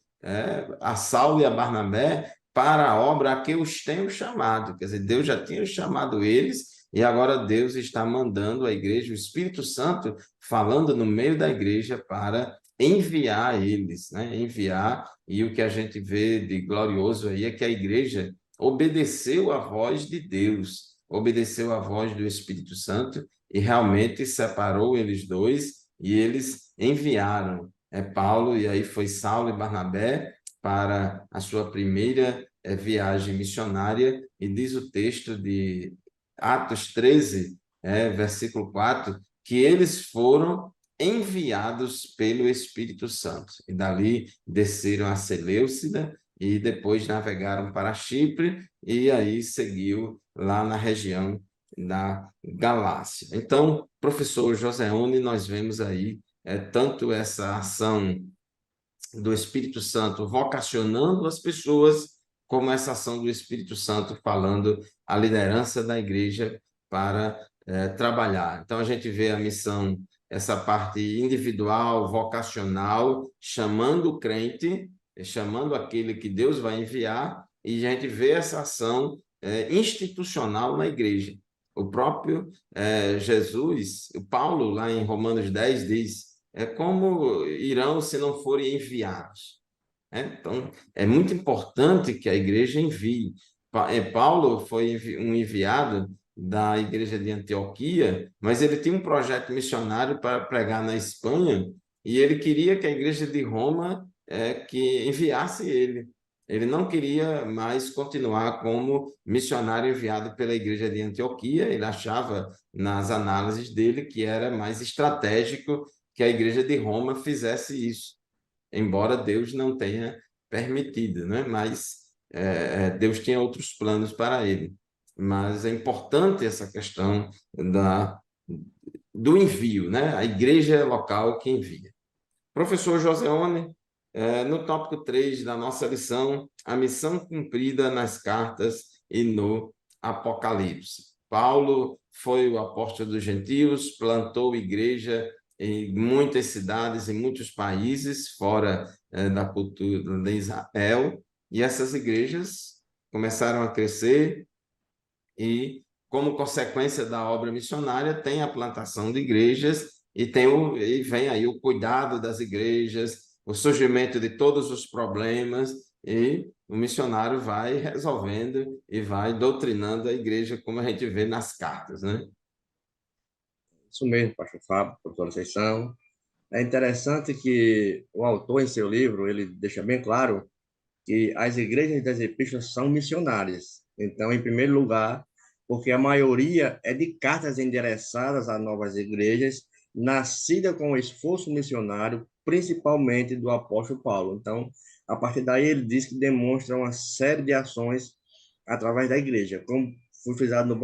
a Saulo e a Barnabé para a obra a que eu os tenho chamado. Quer dizer, Deus já tinha chamado eles, e agora Deus está mandando a igreja, o Espírito Santo falando no meio da igreja para enviar eles, né? Enviar. E o que a gente vê de glorioso aí é que a igreja obedeceu a voz de Deus, obedeceu a voz do Espírito Santo, e realmente separou eles dois, e eles enviaram Paulo, e aí foi Saulo e Barnabé para a sua primeira viagem missionária. E diz o texto de Atos 13, versículo 4, que eles foram enviados pelo Espírito Santo, e dali desceram a Seleucida, e depois navegaram para Chipre, e aí seguiu lá na região da Galácia. Então, professor Joseone, nós vemos aí tanto essa ação do Espírito Santo vocacionando as pessoas, como essa ação do Espírito Santo falando a liderança da igreja para trabalhar. Então, a gente vê a missão, essa parte individual, vocacional, chamando o crente, chamando aquele que Deus vai enviar, e a gente vê essa ação institucional na igreja. O próprio Jesus, o Paulo, lá em Romanos 10, diz: como irão se não forem enviados? Então, é muito importante que a igreja envie. Paulo foi um enviado da igreja de Antioquia, mas ele tinha um projeto missionário para pregar na Espanha, e ele queria que a igreja de Roma que enviasse ele. Ele não queria mais continuar como missionário enviado pela igreja de Antioquia. Ele achava, nas análises dele, que era mais estratégico que a igreja de Roma fizesse isso, embora Deus não tenha permitido, né? Mas Deus tinha outros planos para ele. Mas é importante essa questão do envio, né? A igreja é local que envia. Professor Joseone, no tópico 3 da nossa lição, a missão cumprida nas cartas e no Apocalipse. Paulo foi o apóstolo dos gentios, plantou igreja em muitas cidades, em muitos países, fora da cultura de Israel, e essas igrejas começaram a crescer e, como consequência da obra missionária, tem a plantação de igrejas e vem aí o cuidado das igrejas, o surgimento de todos os problemas, e o missionário vai resolvendo e vai doutrinando a igreja, como a gente vê nas cartas, né? Isso mesmo, pastor Fábio, professor Conceição. É interessante que o autor, em seu livro, ele deixa bem claro que as igrejas das epístolas são missionárias. Então, em primeiro lugar, porque a maioria é de cartas endereçadas a novas igrejas, nascida com o esforço missionário, principalmente do apóstolo Paulo. Então, a partir daí, ele diz que demonstra uma série de ações através da igreja. Como foi frisado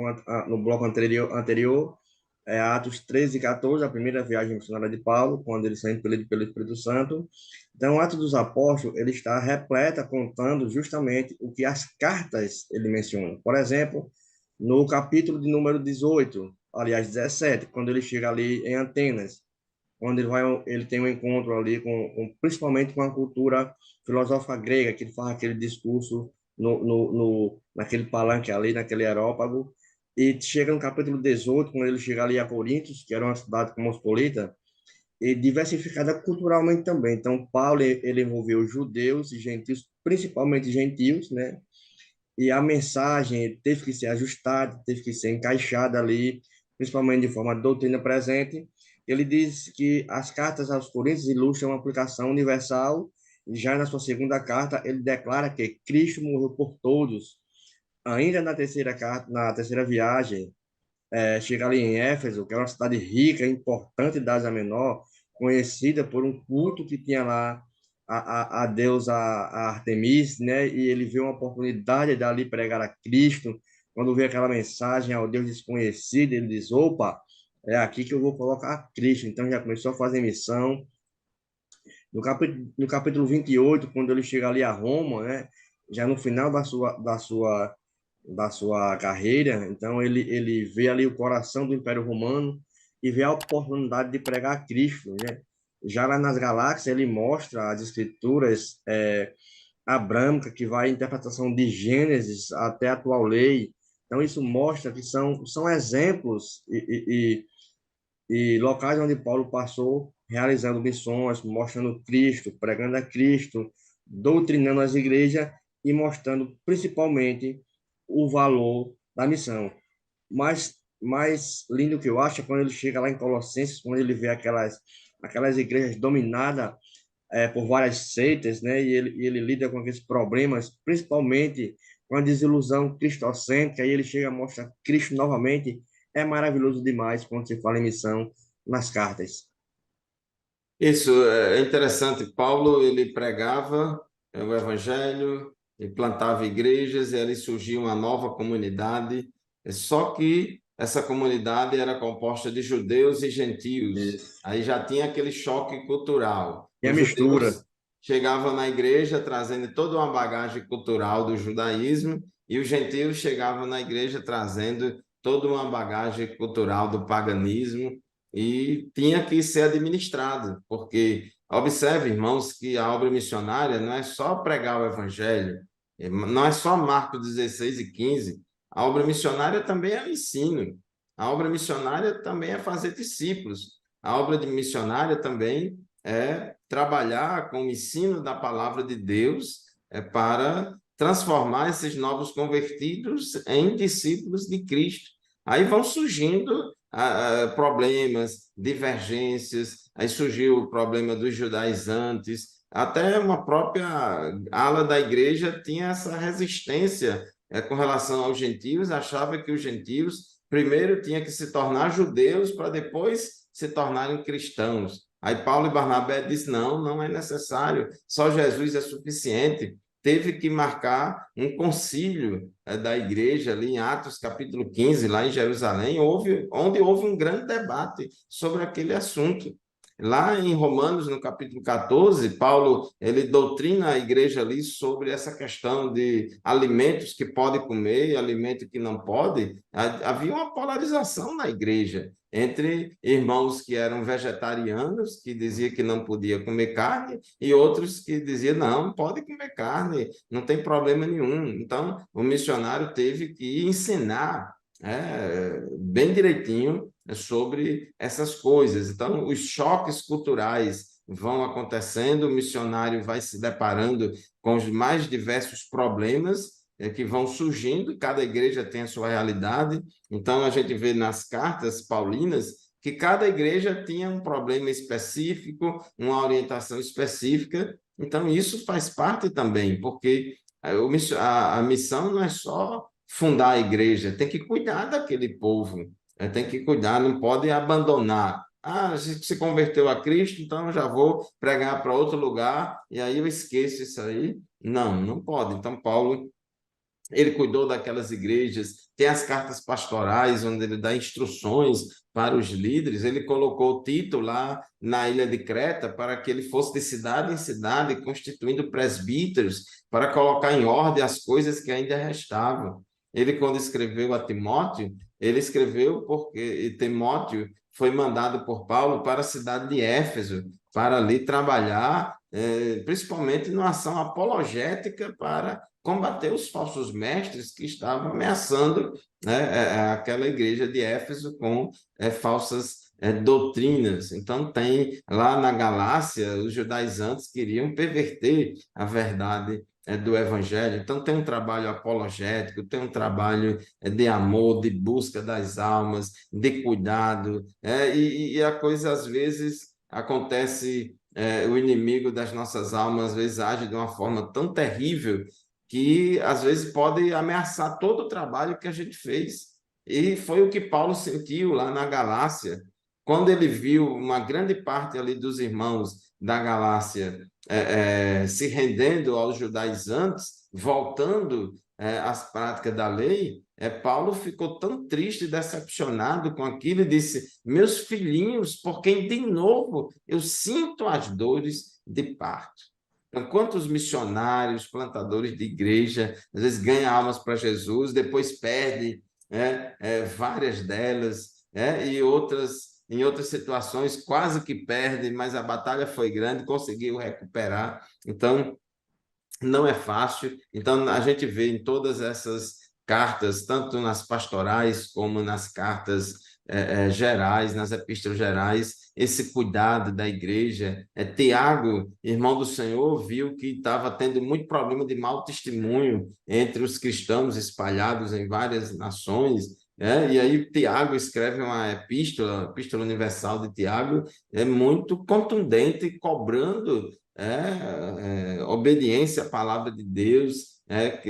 no bloco anterior, Atos 13 e 14, a primeira viagem missionária de Paulo, quando eles são impelidos pelo Espírito Santo. Então, o Atos dos Apóstolos, ele está repleta contando justamente o que as cartas ele menciona. Por exemplo, no capítulo de número 18, aliás, 17, quando ele chega ali em Atenas, quando ele tem um encontro ali principalmente com a cultura filosófica grega, que ele faz aquele discurso naquele palanque ali, naquele aerópago, e chega no capítulo 18, quando ele chega ali a Corintos, que era uma cidade cosmopolita, e diversificada culturalmente também. Então, Paulo, ele envolveu judeus e gentios, principalmente gentios, né? E a mensagem teve que ser ajustada, teve que ser encaixada ali, principalmente de forma de doutrina presente. Ele diz que as cartas aos Coríntios ilustram uma aplicação universal, e já na sua segunda carta, ele declara que Cristo morreu por todos. Ainda na terceira carta, na terceira viagem, chega ali em Éfeso, que é uma cidade rica, importante da Ásia Menor, conhecida por um culto que tinha lá a deusa a Artemis, né? E ele vê uma oportunidade de ali pregar a Cristo. Quando vê aquela mensagem ao Deus desconhecido, ele diz: opa, é aqui que eu vou colocar Cristo. Então já começou a fazer missão. No capítulo 28, quando ele chega ali a Roma, né? Já no final da sua carreira, então ele vê ali o coração do Império Romano e vê a oportunidade de pregar Cristo, né? Já lá nas Galáxias, ele mostra as escrituras abrâmica, que vai a interpretação de Gênesis até a atual lei. Então, isso mostra que são exemplos e locais onde Paulo passou realizando missões, mostrando Cristo, pregando a Cristo, doutrinando as igrejas e mostrando principalmente o valor da missão. Mas mais lindo que eu acho é quando ele chega lá em Colossenses, quando ele vê aquelas igrejas dominadas por várias seitas, né? E ele lida com aqueles problemas, principalmente com a desilusão cristocêntrica, e ele chega a mostrar Cristo novamente. É maravilhoso demais quando se fala em missão nas cartas. Isso é interessante. Paulo, ele pregava o evangelho, ele plantava igrejas, e ali surgia uma nova comunidade, só que essa comunidade era composta de judeus e gentios. Isso. Aí já tinha aquele choque cultural. E a Os mistura. judeus chegavam na igreja trazendo toda uma bagagem cultural do judaísmo, e os gentios chegavam na igreja trazendo toda uma bagagem cultural do paganismo, e tinha que ser administrado, porque observe, irmãos, que a obra missionária não é só pregar o evangelho, não é só Marcos 16 e 15, a obra missionária também é o ensino, a obra missionária também é fazer discípulos, a obra de missionária também é trabalhar com o ensino da palavra de Deus para transformar esses novos convertidos em discípulos de Cristo. Aí vão surgindo problemas, divergências, aí surgiu o problema dos judaizantes, até uma própria ala da igreja tinha essa resistência com relação aos gentios, achava que os gentios primeiro tinham que se tornar judeus para depois se tornarem cristãos. Aí Paulo e Barnabé dizem, não, não é necessário, só Jesus é suficiente. Teve que marcar um concílio da igreja ali em Atos capítulo 15, lá em Jerusalém, onde houve um grande debate sobre aquele assunto. lá em Romanos, no capítulo 14, Paulo, ele doutrina a igreja ali sobre essa questão de alimentos que pode comer e alimento que não pode. Havia uma polarização na igreja entre irmãos que eram vegetarianos, que diziam que não podia comer carne, e outros que diziam, não, pode comer carne, não tem problema nenhum. Então, o missionário teve que ensinar bem direitinho sobre essas coisas. Então, os choques culturais vão acontecendo, o missionário vai se deparando com os mais diversos problemas que vão surgindo, cada igreja tem a sua realidade. Então, a gente vê nas cartas paulinas que cada igreja tinha um problema específico, uma orientação específica. Então, isso faz parte também, porque a missão não é só fundar a igreja, tem que cuidar daquele povo, tem que cuidar, não pode abandonar. Ah, se converteu a Cristo, então eu já vou pregar para outro lugar e aí eu esqueço isso aí. Não, não pode. Então, Paulo, ele cuidou daquelas igrejas, tem as cartas pastorais, onde ele dá instruções para os líderes. Ele colocou Tito lá na ilha de Creta para que ele fosse de cidade em cidade, constituindo presbíteros, para colocar em ordem as coisas que ainda restavam. Ele, quando escreveu a Timóteo, ele escreveu porque Timóteo foi mandado por Paulo para a cidade de Éfeso, para ali trabalhar, principalmente numa ação apologética para combater os falsos mestres que estavam ameaçando, né, aquela igreja de Éfeso com falsas doutrinas. Então, tem lá na Galácia, os judaizantes queriam perverter a verdade do evangelho. Então, tem um trabalho apologético, tem um trabalho de amor, de busca das almas, de cuidado, e a coisa, às vezes, acontece, o inimigo das nossas almas, às vezes, age de uma forma tão terrível que às vezes pode ameaçar todo o trabalho que a gente fez. E foi o que Paulo sentiu lá na Galácia, quando ele viu uma grande parte ali dos irmãos da Galácia se rendendo aos judaizantes, voltando às práticas da lei. Paulo ficou tão triste e decepcionado com aquilo e disse: meus filhinhos, por quem de novo eu sinto as dores de parto. Então, quantos missionários, plantadores de igreja, às vezes ganham almas para Jesus, depois perdem várias delas, e outras, em outras situações, quase que perdem, mas a batalha foi grande, conseguiu recuperar. Então, não é fácil. Então, a gente vê em todas essas cartas, tanto nas pastorais como nas cartas gerais, nas epístolas gerais, esse cuidado da igreja. Tiago, irmão do Senhor, viu que estava tendo muito problema de mau testemunho entre os cristãos espalhados em várias nações. E aí Tiago escreve uma epístola, a Epístola Universal de Tiago, muito contundente, cobrando obediência à palavra de Deus,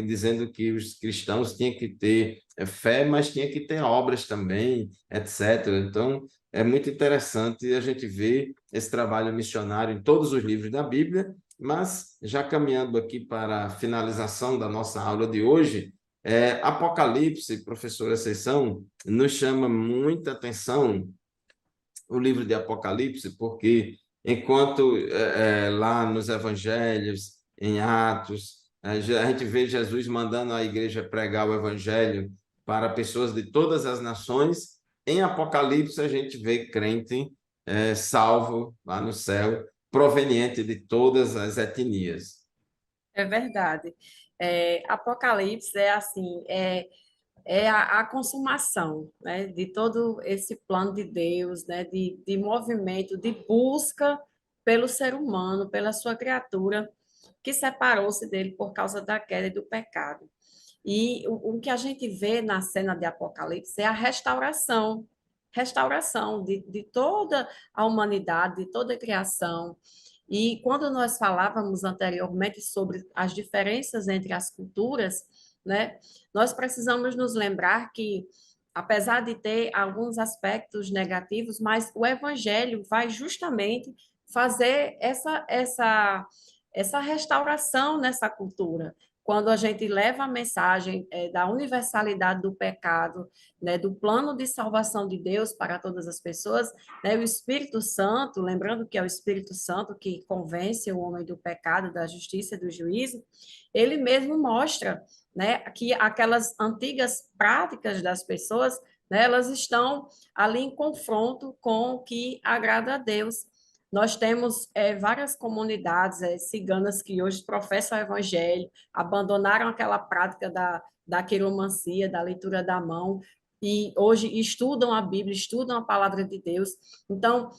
dizendo que os cristãos tinham que ter fé, mas tinha que ter obras também, etc. Então, é muito interessante a gente ver esse trabalho missionário em todos os livros da Bíblia, mas já caminhando aqui para a finalização da nossa aula de hoje, Apocalipse, professora Ascensão, nos chama muita atenção o livro de Apocalipse, porque enquanto lá nos evangelhos, em Atos, a gente vê Jesus mandando a igreja pregar o evangelho para pessoas de todas as nações, em Apocalipse a gente vê crente salvo lá no céu, proveniente de todas as etnias. É verdade. Apocalipse é assim, a consumação, né, de todo esse plano de Deus, né, de movimento, de busca pelo ser humano, pela sua criatura, que separou-se dele por causa da queda e do pecado. E o que a gente vê na cena de Apocalipse é a restauração de toda a humanidade, de toda a criação. E quando nós falávamos anteriormente sobre as diferenças entre as culturas, né, nós precisamos nos lembrar que, apesar de ter alguns aspectos negativos, mas o evangelho vai justamente fazer essa restauração nessa cultura, quando a gente leva a mensagem da universalidade do pecado, né, do plano de salvação de Deus para todas as pessoas, né, o Espírito Santo, lembrando que é o Espírito Santo que convence o homem do pecado, da justiça e do juízo, ele mesmo mostra, né, que aquelas antigas práticas das pessoas, né, elas estão ali em confronto com o que agrada a Deus. Nós temos várias comunidades ciganas que hoje professam o evangelho, abandonaram aquela prática da quiromancia, da leitura da mão, e hoje estudam a Bíblia, estudam a palavra de Deus. Então,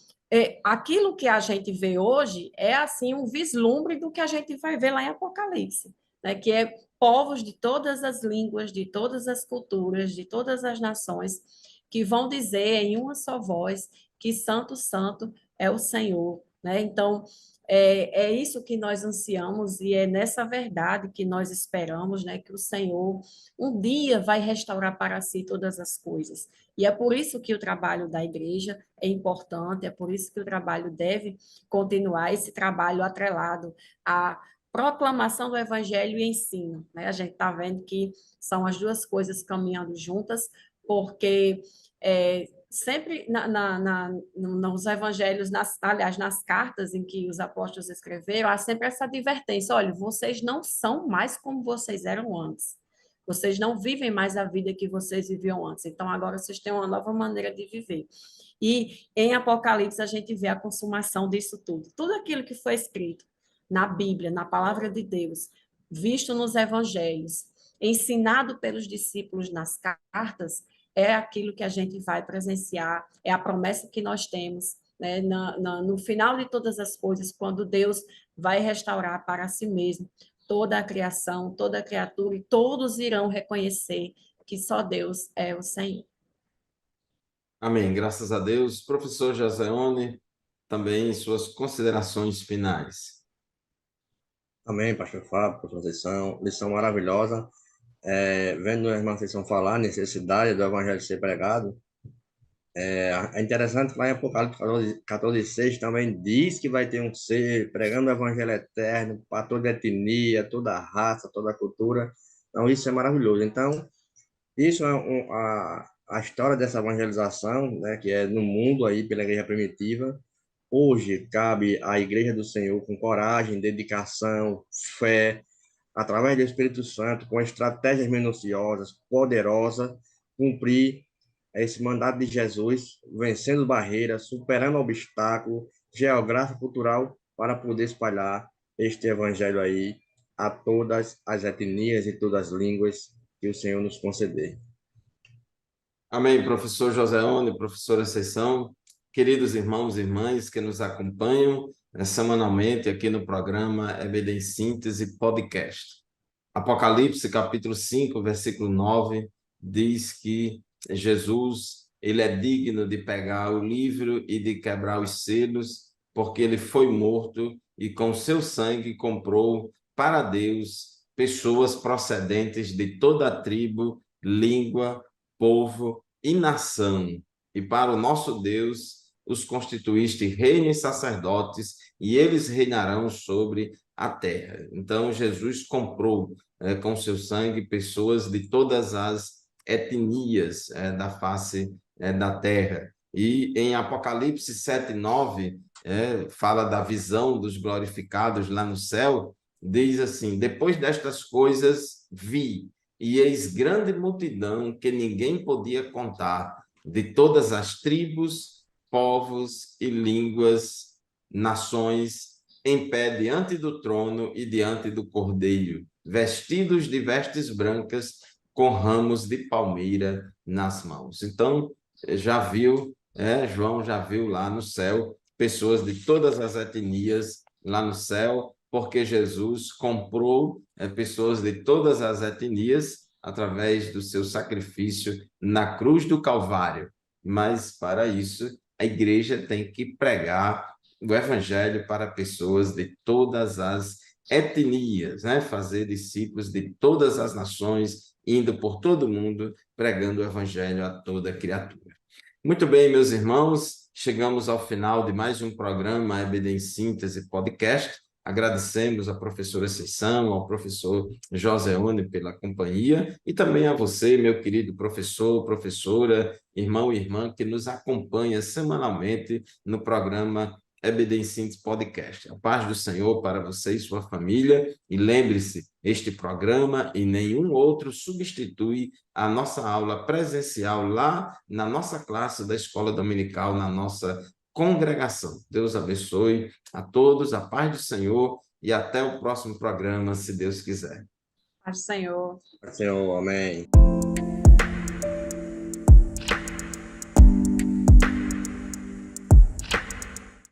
aquilo que a gente vê hoje é assim um vislumbre do que a gente vai ver lá em Apocalipse, né? Que é povos de todas as línguas, de todas as culturas, de todas as nações, que vão dizer em uma só voz que Santo, Santo é o Senhor, né? Então, é isso que nós ansiamos e é nessa verdade que nós esperamos, né? Que o Senhor um dia vai restaurar para si todas as coisas. E é por isso que o trabalho da igreja é importante, é por isso que o trabalho deve continuar, esse trabalho atrelado à proclamação do evangelho e ensino, né? A gente está vendo que são as duas coisas caminhando juntas, porque sempre nos evangelhos, aliás, nas cartas em que os apóstolos escreveram, há sempre essa advertência: olha, vocês não são mais como vocês eram antes. Vocês não vivem mais a vida que vocês viviam antes. Então, agora vocês têm uma nova maneira de viver. E em Apocalipse, a gente vê a consumação disso tudo. Tudo aquilo que foi escrito na Bíblia, na palavra de Deus, visto nos evangelhos, ensinado pelos discípulos nas cartas, é aquilo que a gente vai presenciar, é a promessa que nós temos, né, no final de todas as coisas, quando Deus vai restaurar para si mesmo toda a criação, toda a criatura, e todos irão reconhecer que só Deus é o Senhor. Amém. Graças a Deus. Professor Joseone, também suas considerações finais. Amém, pastor Fábio, professor Conceição, lição maravilhosa. Vendo a irmã Conceição falar, a necessidade do evangelho ser pregado, é interessante que lá em Apocalipse 14, 6 também diz que vai ter um ser pregando o evangelho eterno para toda etnia, toda raça, toda cultura. Então, isso é maravilhoso. Então, isso é a história dessa evangelização, né, que é no mundo aí pela igreja primitiva. Hoje, cabe à igreja do Senhor, com coragem, dedicação, fé, através do Espírito Santo, com estratégias minuciosas, poderosas, cumprir esse mandato de Jesus, vencendo barreiras, superando obstáculos geográfico, cultural, para poder espalhar este evangelho aí a todas as etnias e todas as línguas que o Senhor nos conceder. Amém, professor Joseone, professora Conceição, queridos irmãos e irmãs que nos acompanham semanalmente aqui no programa EBD em Síntese Podcast. Apocalipse, capítulo 5, versículo 9, diz que Jesus, ele é digno de pegar o livro e de quebrar os selos, porque ele foi morto e com seu sangue comprou para Deus pessoas procedentes de toda a tribo, língua, povo e nação. E para o nosso Deus os constituíste reino e sacerdotes, e eles reinarão sobre a terra. Então, Jesus comprou com seu sangue pessoas de todas as etnias da face da terra. E em Apocalipse 7, 9, fala da visão dos glorificados lá no céu, diz assim: depois destas coisas vi, e eis grande multidão que ninguém podia contar, de todas as tribos, povos e línguas, nações, em pé diante do trono e diante do Cordeiro, vestidos de vestes brancas, com ramos de palmeira nas mãos. Então, já viu, João já viu lá no céu pessoas de todas as etnias lá no céu, porque Jesus comprou pessoas de todas as etnias através do seu sacrifício na cruz do Calvário. Mas, para isso, a igreja tem que pregar o evangelho para pessoas de todas as etnias, né? Fazer discípulos de todas as nações, indo por todo mundo, pregando o evangelho a toda criatura. Muito bem, meus irmãos, chegamos ao final de mais um programa EBD em Síntese Podcast. Agradecemos à professora Sessão, ao professor Joseone pela companhia e também a você, meu querido professor, professora, irmão e irmã, que nos acompanha semanalmente no programa EBD Síntese Podcast. A paz do Senhor para você e sua família. E lembre-se, este programa e nenhum outro substitui a nossa aula presencial lá na nossa classe da Escola Dominical, na nossa congregação. Deus abençoe a todos, a paz do Senhor e até o próximo programa, se Deus quiser. Paz do Senhor. Senhor, amém.